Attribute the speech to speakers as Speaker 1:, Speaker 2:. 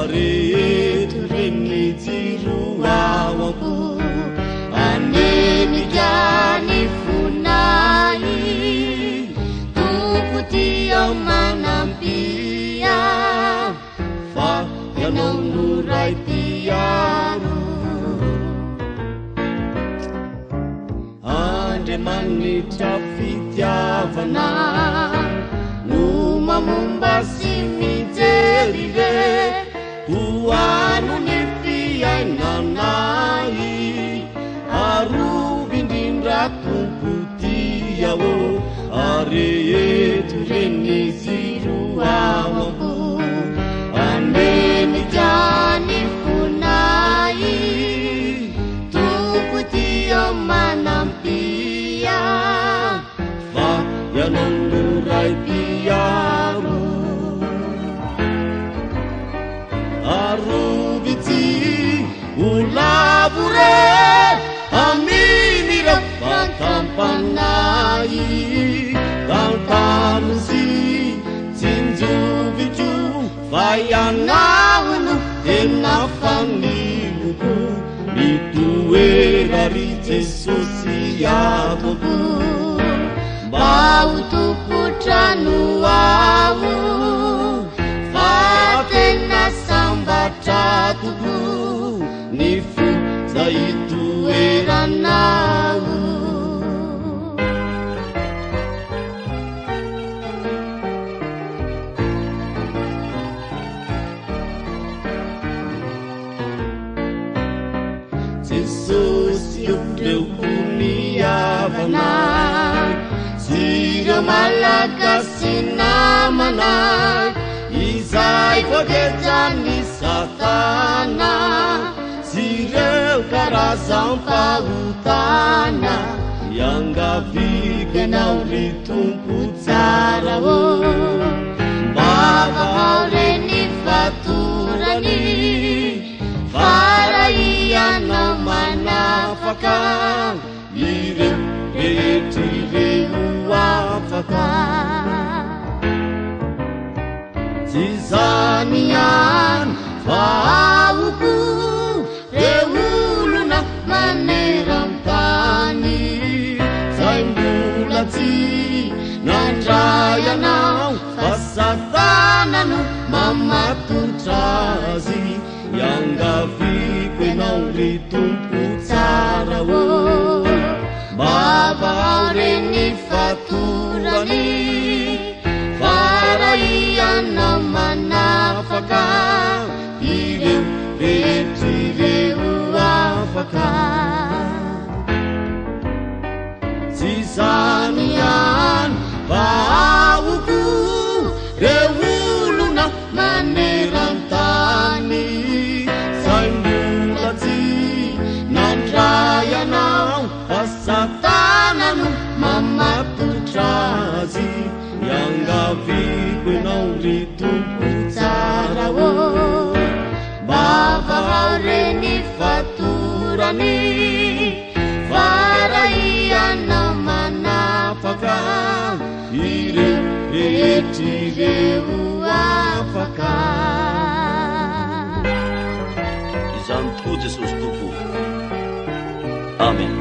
Speaker 1: areto reny jiro awako aneny gany fonay tompo tia manampia fa ianao no ray tiaro Andriamanitra fitiavana no mamomba sy mijery re toano ny fiainanay arovy indrindra tompo tiao areto reny jiro awako aneny gany fonay tompo tia manampia fa ianao no ray tiaro arovitsy olavo re aminira fantampanay tantano sy tsinjovitro fa ianao no tena faniloko mitoera ry Jesosy atoko mba ho tompotrano aho fa tena sambatra toko ny fo zay toeranao Jesosy ireo koniavanay sy ireo malagasy namanay izay voagetran'ny Satana sy ireo karazam-pahotana iangaviko ianao ry tompo tsara mba vahaoreny fatorany faraianao manafaka ireo rehetr'ireo afaka tsy zany ihany fa ahoko reo olona maneran-tany zay mbola tsy nandray anao fa Satana no mamatotra azy iangaviko ianao ry tompo tsara mba vahaoreny fatorany faraianao manafaka ireo rehetr'ireo afaka tsy zany ihany fa ahoko reo olona maneran-tany zay mbola tsy nandray anao fa Satana no mamatotra azy iangaviko ianao ry tompo tsara mba vahaoreny fatorany faraianao manafaka ireo rehetr'ireo afaka
Speaker 2: izany tokoa Jesosy tompo amen